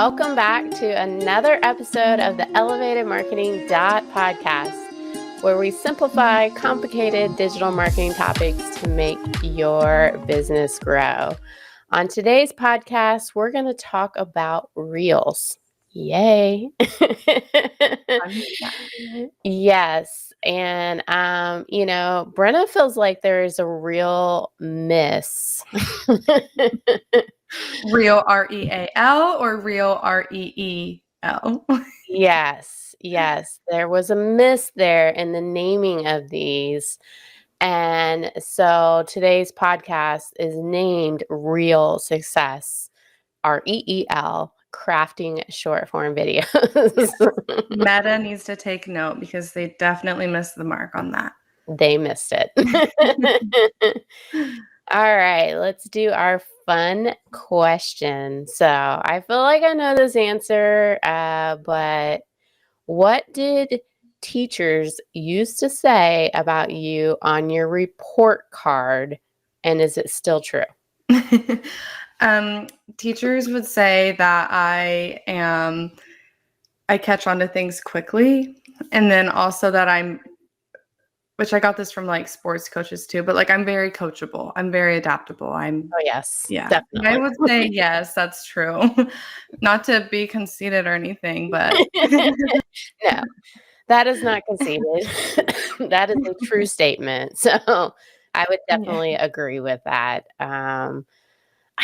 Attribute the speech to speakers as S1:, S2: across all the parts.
S1: Welcome back to another episode of the Elevated Marketing Podcast, where we simplify complicated digital marketing topics to make your business grow. On today's podcast, we're going to talk about Reels. Yay. Yes. And, Brenna feels like there is a real miss.
S2: Real R-E-A-L or real R-E-E-L?
S1: Yes. There was a miss there in the naming of these. And so today's podcast is named Real Success, REEL, crafting short form videos.
S2: Meta needs to take note because they definitely missed the mark on that.
S1: They missed it. All right, let's do our fun question. So I feel like I know this answer, but what did teachers used to say about you on your report card, and is it still true?
S2: Teachers would say that I catch on to things quickly, and then also that which I got this from like sports coaches too, but like I'm very coachable. I'm very adaptable.
S1: Oh yes,
S2: yeah,
S1: definitely.
S2: I would say yes, that's true. Not to be conceited or anything, but
S1: no, that is not conceited. That is a true statement. So I would definitely agree with that. I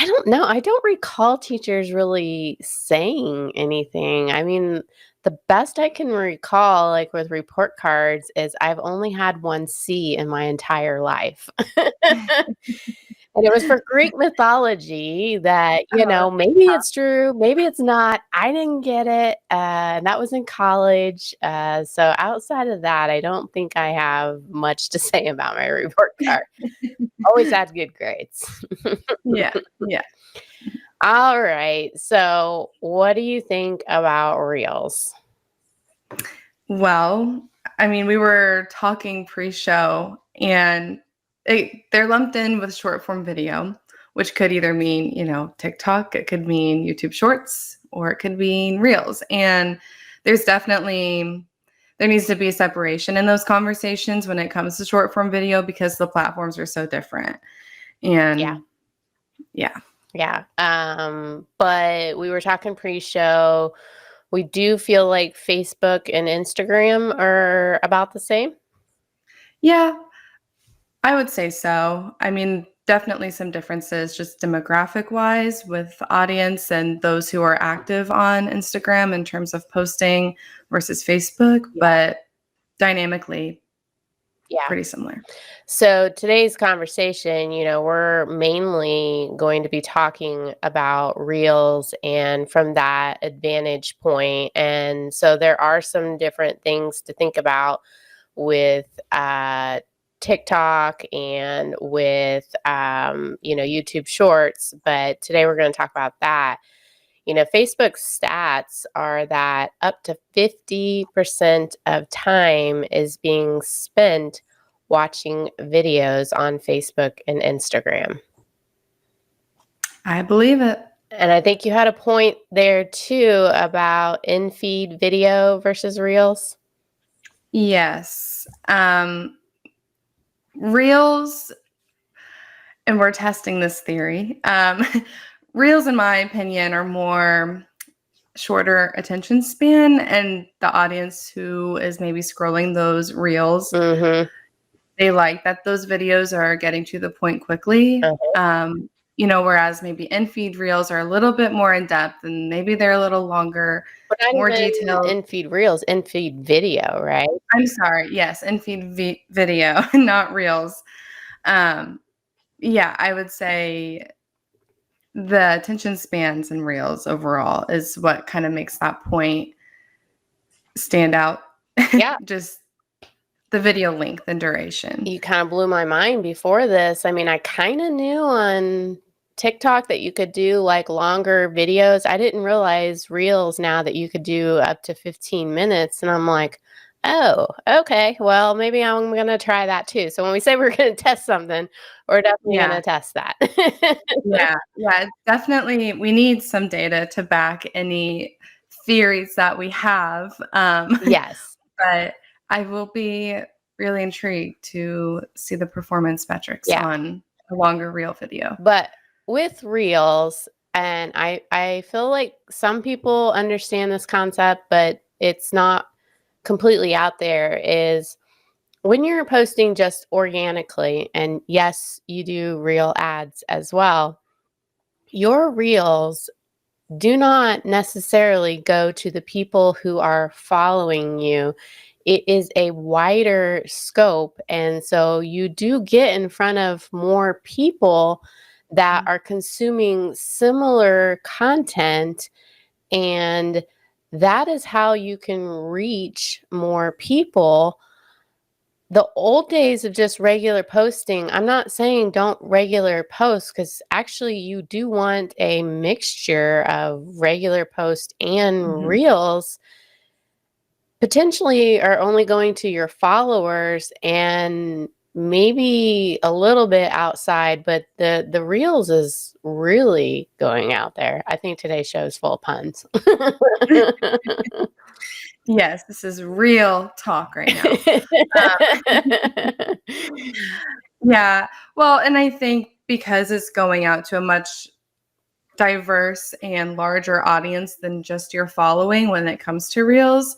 S1: don't know. I don't recall teachers really saying anything. I mean, the best I can recall, like with report cards, is I've only had one C in my entire life. And it was for Greek mythology that, maybe it's true, maybe it's not. I didn't get it. And that was in college. So outside of that, I don't think I have much to say about my report card. Always had good grades.
S2: Yeah.
S1: All right. So what do you think about Reels?
S2: Well, I mean, we were talking pre-show and they're lumped in with short form video, which could either mean, TikTok, it could mean YouTube Shorts, or it could mean Reels. And there needs to be a separation in those conversations when it comes to short form video because the platforms are so different. And
S1: yeah. But we were talking pre-show. We do feel like Facebook and Instagram are about the same.
S2: Yeah, I would say so. I mean, definitely some differences just demographic wise with the audience and those who are active on Instagram in terms of posting versus Facebook, but dynamically, pretty similar.
S1: So today's conversation, we're mainly going to be talking about Reels and from that advantage point. And so there are some different things to think about with TikTok and with, YouTube Shorts. But today we're going to talk about that. Facebook's stats are that up to 50% of time is being spent watching videos on Facebook and Instagram.
S2: I believe it.
S1: And I think you had a point there too about in-feed video versus Reels.
S2: Yes. Reels, and we're testing this theory. Reels, in my opinion, are more shorter attention span, and the audience who is maybe scrolling those Reels, they like that those videos are getting to the point quickly. Whereas maybe in-feed Reels are a little bit more in depth and maybe they're a little longer, more detailed.
S1: In-feed Reels, in-feed video, right?
S2: I'm sorry. Yes, in-feed video, not Reels. I would say the attention spans in Reels overall is what kind of makes that point stand out.
S1: Yeah.
S2: Just the video length and duration.
S1: You kind of blew my mind before this. I mean, I kind of knew on TikTok that you could do like longer videos. I didn't realize Reels now that you could do up to 15 minutes. And I'm like, Oh, okay. Well, maybe I'm gonna try that too. So when we say we're gonna test something, we're definitely
S2: Yeah.
S1: gonna test that.
S2: Yeah, yeah, definitely we need some data to back any theories that we have,
S1: Yes.
S2: but I will be really intrigued to see the performance metrics
S1: Yeah.
S2: on a longer reel video.
S1: But with reels, and I feel like some people understand this concept, but it's not completely out there, is when you're posting just organically, and yes, you do reel ads as well, your reels do not necessarily go to the people who are following you. It is a wider scope. And so you do get in front of more people that are consuming similar content. And that is how you can reach more people. The old days of just regular posting, I'm not saying don't regular post, because actually you do want a mixture of regular post and
S2: Mhm.
S1: reels, potentially are only going to your followers and maybe a little bit outside, but the reels is really going out there. I think today's show is full of puns.
S2: Yes, this is real talk right now. Um, yeah, well, and I think because it's going out to a much diverse and larger audience than just your following when it comes to reels,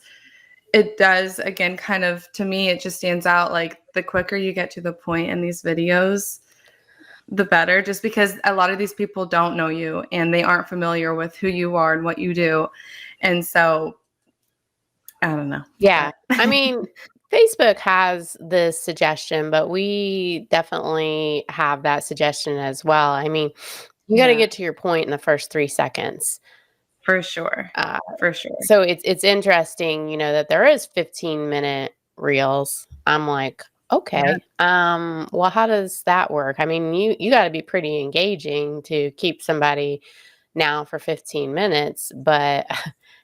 S2: it does, again, kind of, to me, it just stands out, like, the quicker you get to the point in these videos, the better, just because a lot of these people don't know you and they aren't familiar with who you are and what you do. And so, I don't know,
S1: Yeah.
S2: but
S1: I mean, Facebook has this suggestion, but we definitely have that suggestion as well. I mean, you got to
S2: yeah,
S1: get to your point in the first 3 seconds.
S2: for sure.
S1: Uh,
S2: For sure.
S1: so it's interesting, that there is 15-minute reels. I'm like,
S2: Yeah.
S1: okay, well, how does that work? I mean, you got to be pretty engaging to keep somebody now for 15 minutes, but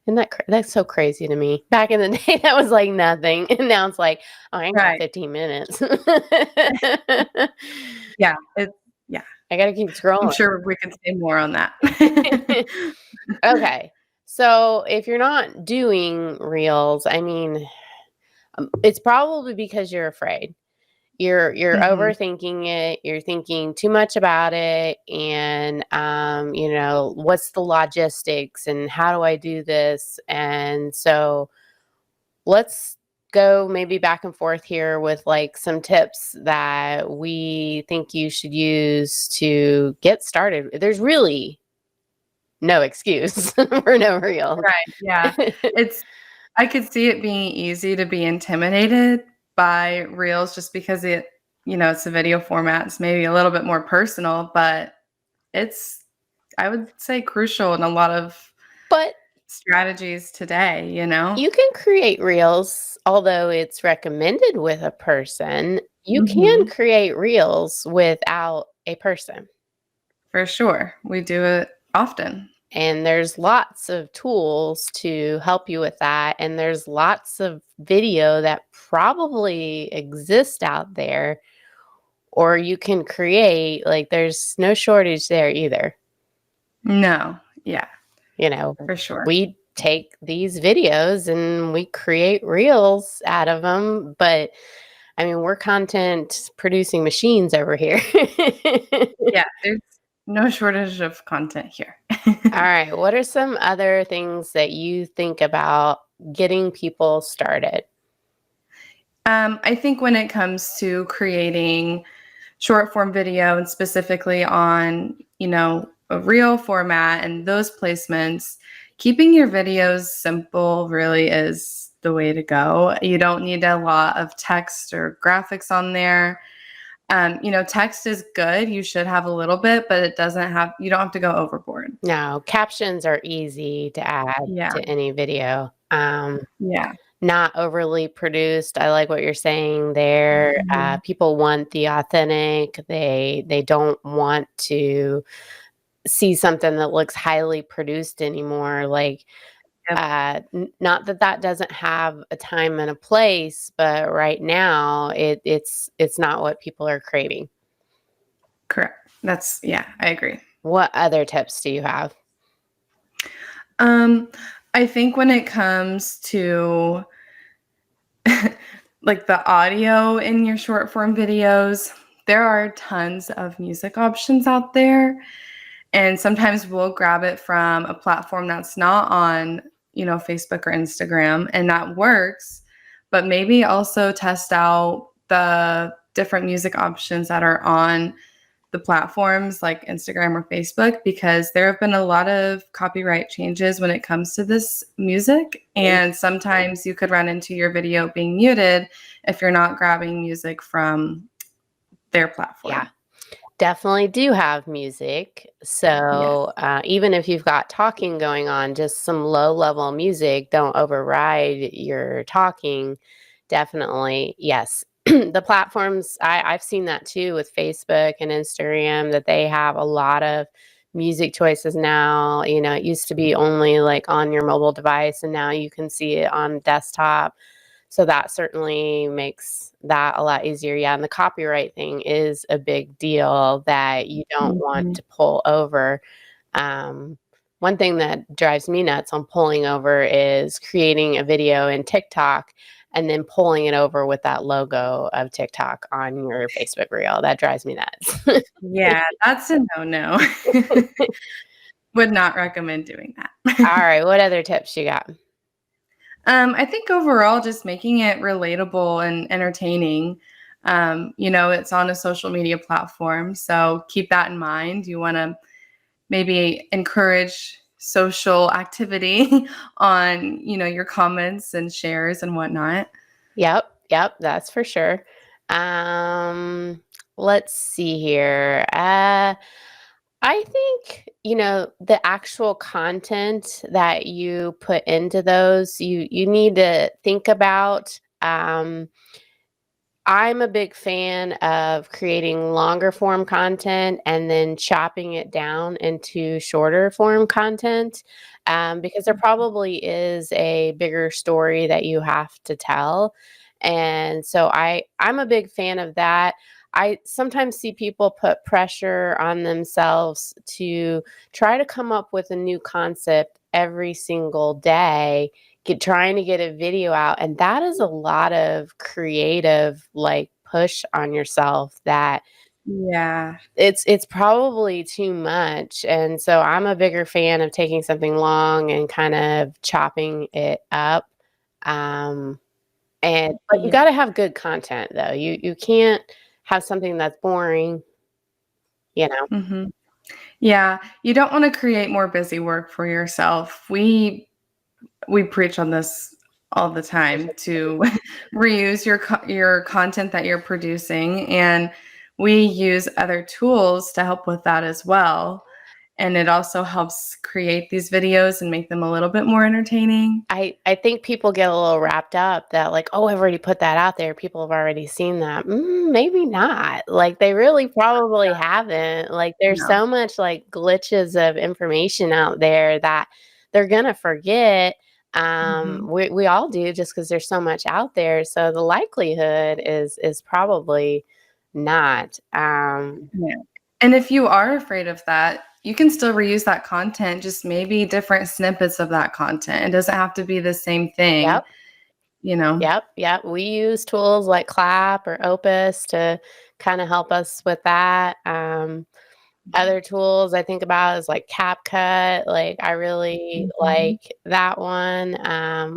S1: isn't that's so crazy to me. Back in the day, that was like nothing, and now it's like, oh, I ain't got
S2: Right.
S1: 15 minutes.
S2: Yeah. Yeah.
S1: I gotta keep
S2: I'm
S1: scrolling.
S2: sure we can say more on that.
S1: Okay, so if you're not doing reels, I mean, it's probably because you're afraid. You're
S2: Mhm.
S1: overthinking it, you're thinking too much about it, and, what's the logistics, and how do I do this? And so let's go maybe back and forth here with, like, some tips that we think you should use to get started. There's really no excuse for no reels.
S2: Right, yeah. It's I could see it being easy to be intimidated by reels just because it's a video format. It's maybe a little bit more personal, but it's, I would say, crucial in a lot of
S1: But
S2: strategies today, you know?
S1: you can create reels, although it's recommended with a person. You can
S2: Mhm.
S1: create reels without a person.
S2: For sure. We do it often.
S1: And there's lots of tools to help you with that. And there's lots of video that probably exist out there, or you can create, like, there's no shortage there either.
S2: No. Yeah,
S1: You know,
S2: for sure.
S1: we take these videos and we create reels out of them, but I mean, we're content producing machines over here.
S2: Yeah, there's no shortage of content here.
S1: All right. What are some other things that you think about getting people started?
S2: I think when it comes to creating short form video and specifically on, a reel format and those placements, keeping your videos simple really is the way to go. You don't need a lot of text or graphics on there. Text is good. You should have a little bit, but you don't have to go overboard.
S1: No, captions are easy to add
S2: Yeah.
S1: to any video.
S2: Yeah.
S1: Not overly produced. I like what you're saying there.
S2: Mhm.
S1: People want the authentic. They don't want to see something that looks highly produced anymore. Like,
S2: Yep.
S1: Not that that doesn't have a time and a place, but right now it's not what people are craving.
S2: Correct. Yeah, I agree.
S1: What other tips do you have?
S2: Um, I think when it comes to like the audio in your short form videos, there are tons of music options out there. And sometimes we'll grab it from a platform that's not on, Facebook or Instagram, and that works. But maybe also test out the different music options that are on the platforms like Instagram or Facebook, because there have been a lot of copyright changes when it comes to this music. And sometimes you could run into your video being muted if you're not grabbing music from their
S1: Yeah,
S2: platform.
S1: definitely do have music.
S2: Yeah.
S1: So even if you've got talking going on, just some low level music, don't override your talking. Definitely, yes. The platforms, I've seen that too with Facebook and Instagram, that they have a lot of music choices now. It used to be only like on your mobile device, and now you can see it on desktop. So that certainly makes that a lot easier. Yeah, and the copyright thing is a big deal that you don't want
S2: Mhm.
S1: to pull over. Um, One thing that drives me nuts on pulling over is creating a video in TikTok and then pulling it over with that logo of TikTok on your Facebook reel. That drives me nuts.
S2: Yeah, that's a no-no. Would not recommend doing
S1: All
S2: that.
S1: right, what other tips you got?
S2: I think overall, just making it relatable and entertaining. It's on a social media platform, so keep that in mind. You want to maybe encourage social activity on, your comments and shares and whatnot.
S1: Yep, yep, that's for sure. Um, let's see here. I think, the actual content that you put into those, you need to think about. I'm a big fan of creating longer form content and then chopping it down into shorter form content, because there probably is a bigger story that you have to tell. And so I'm a big fan of that. I sometimes see people put pressure on themselves to try to come up with a new concept every single day, trying to get a video out, and that is a lot of creative like push on yourself that
S2: Yeah.
S1: it's probably too much. And so I'm a bigger fan of taking something long and kind of chopping it up. um but you
S2: Yeah.
S1: got to have good content though. You can't have something that's boring, you know.
S2: hmm Yeah. You don't want to create more busy work for yourself. We preach on this all the time to reuse your content that you're producing, and we use other tools to help with that as well. And it also helps create these videos and make them a little bit more entertaining.
S1: I think people get a little wrapped up that like, "Oh, I've already put that out there. People have already seen that." Maybe not. Like, they really probably haven't. Like, there's
S2: No.
S1: so much, like, glitches of information out there that they're gonna forget.
S2: Mhm.
S1: We all do just because there's so much out there, so the likelihood is probably not.
S2: Yeah. And if you are afraid of that, you can still reuse that content, just maybe different snippets of that content. It doesn't have to be the same thing,
S1: Yep.
S2: you know?
S1: Yep, yep. We use tools like Clap or Opus to kinda help us with that. Other tools I think about is like CapCut. Like, I really
S2: Mhm.
S1: like that one,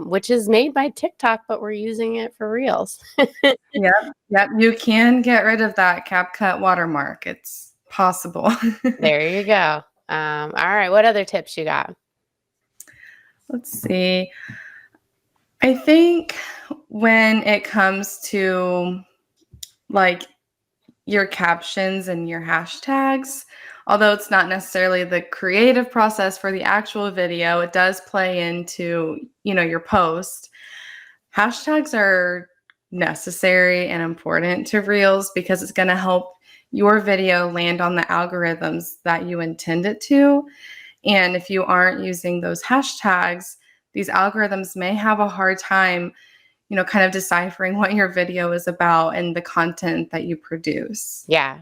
S1: which is made by TikTok, but we're using it for Reels.
S2: Yep, yep, you can get rid of that CapCut watermark. It's possible.
S1: There you go. Alright, what other tips you got?
S2: Let's see. I think when it comes to, like, your captions and your hashtags, although it's not necessarily the creative process for the actual video, it does play into, your post. Hashtags are necessary and important to Reels because it's going to help your video land on the algorithms that you intend it to. And if you aren't using those hashtags, these algorithms may have a hard time, kind of deciphering what your video is about and the content that you produce.
S1: Yeah,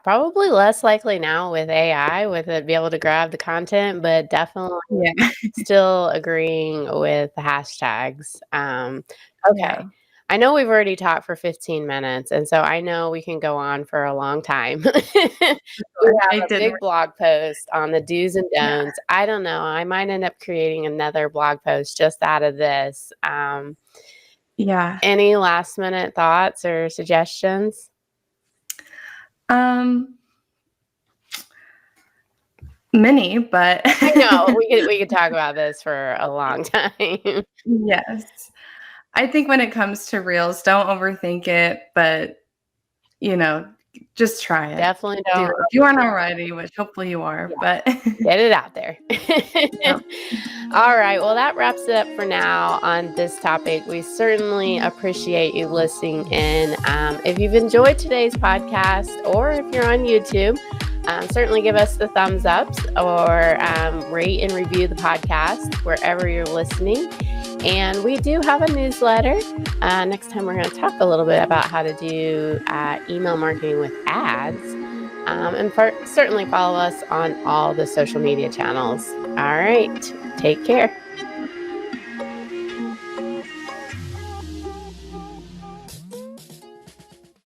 S1: probably less likely now with AI, with it be able to grab the content, but definitely
S2: Yeah.
S1: still agreeing with the hashtags. Okay.
S2: Yeah.
S1: I know we've already talked for 15 minutes, and so I know we can go on for a long time. We have
S2: I
S1: a
S2: did.
S1: big blog post on the do's and
S2: Yeah.
S1: don'ts. I don't know. I might end up creating another blog post just out of this.
S2: Yeah.
S1: Any last minute thoughts or suggestions?
S2: Um, Many, but
S1: I know we could talk about this for a long time.
S2: yes. I think when it comes to reels, don't overthink it, but, you know, just try it.
S1: Definitely
S2: Do it.
S1: don't.
S2: If you aren't already, which hopefully you are,
S1: Yeah,
S2: but
S1: get it out there.
S2: yeah.
S1: All right. Well, that wraps it up for now on this topic. We certainly appreciate you listening in. If you've enjoyed today's podcast, or if you're on YouTube, certainly give us the thumbs ups, or rate and review the podcast wherever you're listening. And we do have a newsletter. Next time, we're going to talk a little bit about how to do email marketing with ads. And certainly follow us on all the social media channels. All right. Take care.